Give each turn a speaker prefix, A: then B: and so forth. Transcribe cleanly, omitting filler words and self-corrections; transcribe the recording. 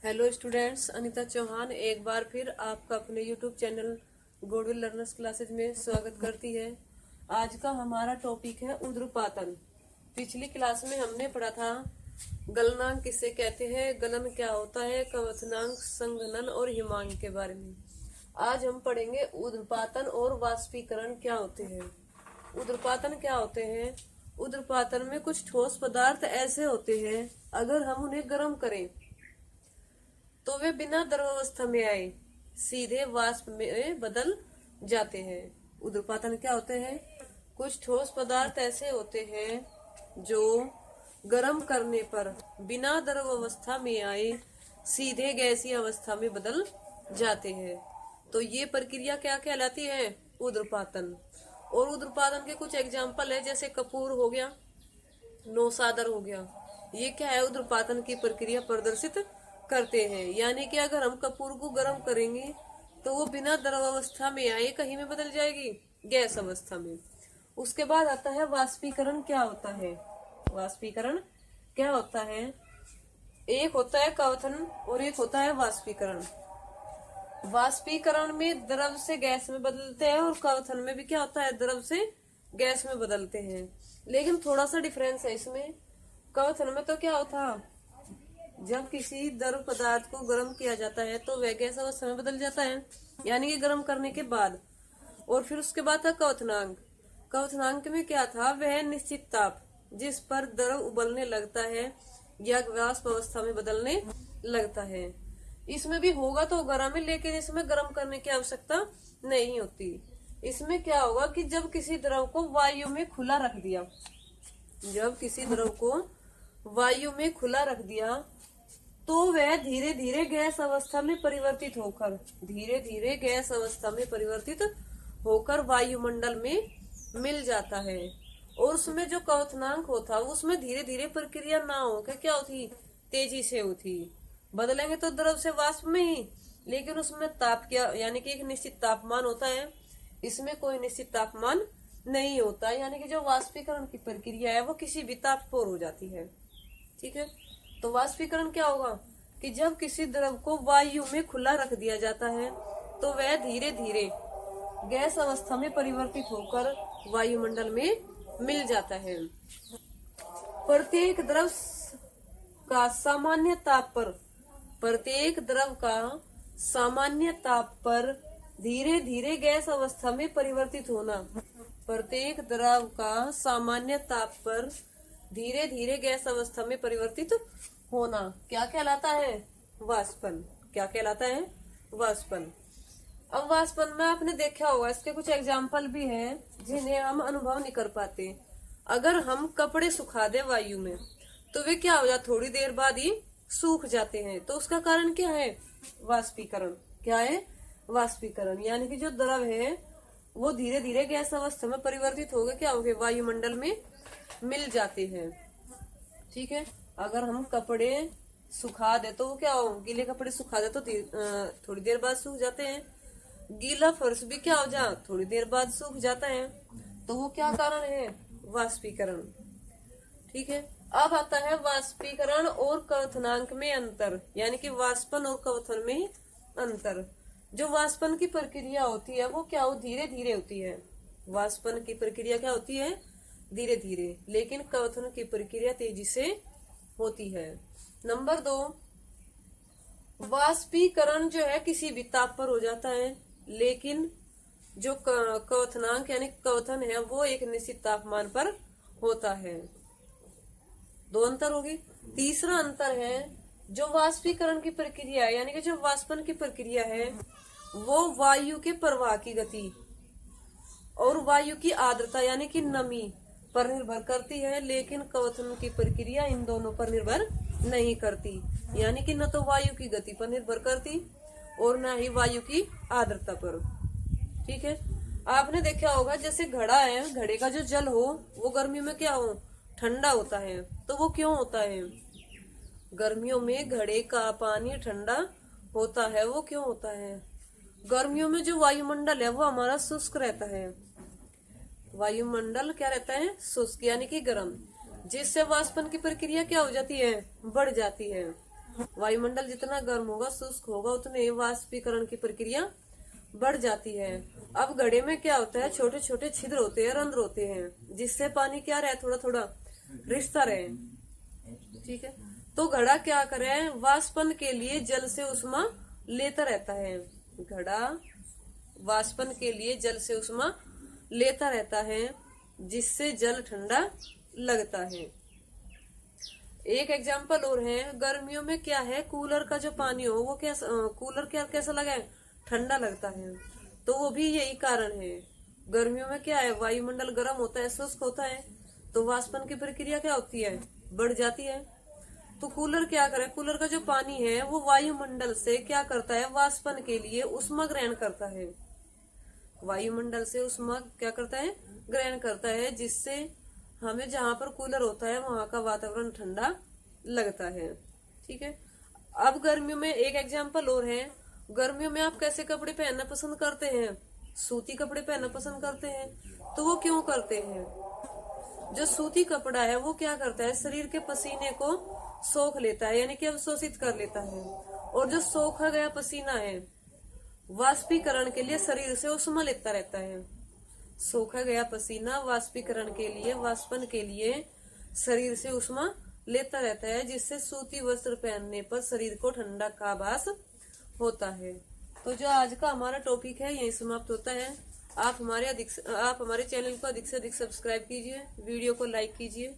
A: Hello students, Anita Chauhan एक बार फिर आपका अपने YouTube channel goodwill learners classes में स्वागत करती है। आज का हमारा टॉपिक है ऊर्ध्वपातन। पिछली क्लास में हमने पढ़ा था गलनांक किसे कहते हैं, गलन क्या होता है, कवथनांक, संघनन और हिमांक के बारे में। आज हम पढ़ेंगे ऊर्ध्वपातन और वाष्पीकरण क्या होते हैं। ऊर्ध्वपातन क्या होते हैं? ऊर्ध्वपातन में कुछ ठोस पदार्थ ऐसे होते हैं, अगर हम उन्हें गर्म करें तो वे बिना द्रवावस्था में आए सीधे वाष्प में बदल जाते हैं। ऊर्ध्वपातन क्या होते हैं? कुछ ठोस पदार्थ ऐसे होते हैं जो गर्म करने पर बिना द्रव अवस्था में आए सीधे गैसीय अवस्था में बदल जाते हैं। तो ये प्रक्रिया क्या कहलाती है? ऊर्ध्वपातन। और ऊर्ध्वपातन के कुछ एग्जाम्पल है, जैसे कपूर हो गया, नौसादर हो गया। ये क्या है? ऊर्ध्वपातन की प्रक्रिया प्रदर्शित करते हैं। यानी कि अगर हम कपूर को गर्म करेंगे तो वो बिना द्रव अवस्था में आए कहीं में बदल जाएगी, गैस अवस्था में। उसके बाद आता है वाष्पीकरण क्या होता है। वाष्पीकरण क्या होता है? एक होता है कवथन और एक होता है वाष्पीकरण। वाष्पीकरण में द्रव से गैस में बदलते हैं और कवथन में भी क्या होता है? द्रव से गैस में बदलते हैं। लेकिन थोड़ा सा डिफरेंस है इसमें। कवथन में तो क्या होता है, जब किसी द्रव पदार्थ को गर्म किया जाता है तो वह गैस अवस्था में बदल जाता है, यानी कि गर्म करने के बाद। और फिर उसके बाद था कवथनांक। कवथनांक में क्या था? वह निश्चित ताप जिस पर द्रव उबलने लगता है या वाष्प अवस्था में बदलने लगता है। इसमें भी होगा तो गर्म है, लेकिन इसमें गर्म करने की आवश्यकता नहीं होती। इसमें क्या होगा कि जब किसी द्रव को वायु में खुला रख दिया, जब किसी द्रव को वायु में खुला रख दिया तो वह धीरे धीरे गैस अवस्था में परिवर्तित होकर वायुमंडल में मिल जाता है। और उसमें जो कवथनांक होता है उसमें धीरे धीरे प्रक्रिया ना होकर क्या होती, तेजी से होती। बदलेंगे तो द्रव से वाष्प में ही, लेकिन उसमें ताप क्या, यानी कि एक निश्चित तापमान होता है। इसमें कोई निश्चित तापमान नहीं होता, यानी कि जो वाष्पीकरण की प्रक्रिया है वो किसी भी ताप पर हो जाती है। ठीक है। तो वाष्पीकरण क्या होगा कि जब किसी द्रव को वायु में खुला रख दिया जाता है तो वह धीरे धीरे गैस अवस्था में परिवर्तित होकर वायुमंडल में मिल जाता है। प्रत्येक द्रव का सामान्य ताप पर धीरे धीरे गैस अवस्था में परिवर्तित होना। प्रत्येक द्रव का सामान्य ताप पर धीरे धीरे गैस अवस्था में परिवर्तित होना क्या कहलाता है? वाष्पन। क्या कहलाता है? वाष्पन। अब वाष्पन में आपने देखा होगा, इसके कुछ एग्जाम्पल भी हैं जिन्हें हम अनुभव नहीं कर पाते। अगर हम कपड़े सुखा दे वायु में तो वे क्या हो जाते, थोड़ी देर बाद ही सूख जाते हैं। तो उसका कारण क्या है? वाष्पीकरण। क्या है? वाष्पीकरण। यानी कि जो द्रव है वो धीरे धीरे गैस अवस्था में परिवर्तित हो गए, क्या हो गए, वायुमंडल में मिल जाते हैं। ठीक है। अगर हम कपड़े सुखा दे तो क्या हो, गीले कपड़े सुखा दे तो थोड़ी देर बाद सूख जाते हैं। गीला फर्श भी क्या हो जा, थोड़ी देर बाद सूख जाता है। तो वो क्या कारण है? वाष्पीकरण। ठीक है। अब आता है वाष्पीकरण और कवथनांक में अंतर, यानी कि वाष्पन और कवथन में अंतर। जो वाष्पन की प्रक्रिया होती है वो क्या हो, धीरे धीरे होती है। वाष्पन की प्रक्रिया क्या होती है? धीरे धीरे। लेकिन कवथन की प्रक्रिया तेजी से होती है। नंबर 2, वाष्पीकरण जो है किसी भी ताप पर हो जाता है, लेकिन जो कवथनांक यानी कवथन है वो एक निश्चित तापमान पर होता है। दो अंतर होगी। तीसरा अंतर है जो वाष्पीकरण की प्रक्रिया है, यानी कि जो वाष्पन की प्रक्रिया है वो वायु के प्रवाह की गति और वायु की आर्द्रता यानी कि नमी पर निर्भर करती है, लेकिन कवथन की प्रक्रिया इन दोनों पर निर्भर नहीं करती। यानी कि न तो वायु की गति पर निर्भर करती और न ही वायु की आर्द्रता पर। ठीक है। आपने देखा होगा जैसे घड़ा है, घड़े का जो जल हो वो गर्मियों में क्या हो, ठंडा होता है। तो वो क्यों होता है? गर्मियों में घड़े का पानी ठंडा होता है। वो क्यों होता है? गर्मियों में जो वायुमंडल है वो हमारा शुष्क रहता है। वायुमंडल क्या रहता है? शुष्क, यानी कि गर्म, जिससे वाष्पन की प्रक्रिया क्या हो जाती है? बढ़ जाती है। वायुमंडल जितना गर्म होगा, शुष्क होगा, उतने वाष्पीकरण की प्रक्रिया बढ़ जाती है। अब घड़े में क्या होता है, छोटे छोटे छिद्र होते हैं, रंध्र होते हैं, जिससे पानी क्या रहे, थोड़ा थोड़ा रिश्ता रहे। ठीक है, तो घड़ा क्या करे, वाष्पन के लिए जल से उष्मा लेता रहता है। घड़ा वाष्पन के लिए जल से उष्मा लेता रहता है, जिससे जल ठंडा लगता है। एक एग्जाम्पल और है, गर्मियों में क्या है, कूलर का जो पानी हो वो कूलर कैसा लगा है, ठंडा लगता है। तो वो भी यही कारण है। गर्मियों में क्या है, वायुमंडल गर्म होता है, शुष्क होता है, तो वाष्पन की प्रक्रिया क्या होती है, बढ़ जाती है। तो कूलर क्या करे, कूलर का जो पानी है वो वायुमंडल से क्या करता है, वाष्पन के लिए उष्मा ग्रहण करता है। वायुमंडल से उष्मा क्या करता है, ग्रहण करता है, जिससे हमें जहां पर कूलर होता है वहां का वातावरण ठंडा लगता है। ठीक है, अब गर्मियों में एक एग्जाम्पल और है। गर्मियों में आप कैसे कपड़े पहनना पसंद करते हैं, सूती कपड़े पहनना पसंद करते हैं। तो वो क्यों करते हैं, जो सूती कपड़ा है वो क्या करता है, शरीर के पसीने को सोख लेता है, यानी कि अवशोषित कर लेता है। और जो सोखा गया पसीना है, वाष्पीकरण के लिए शरीर से उष्मा लेता रहता है। सोखा गया पसीना वाष्पीकरण के लिए, वाष्पन के लिए शरीर से उष्मा लेता रहता है, जिससे सूती वस्त्र पहनने पर शरीर को ठंडा का आभास होता है। तो जो आज का हमारा टॉपिक है यही समाप्त होता है। आप हमारे चैनल को अधिक से अधिक सब्सक्राइब कीजिए, वीडियो को लाइक कीजिए।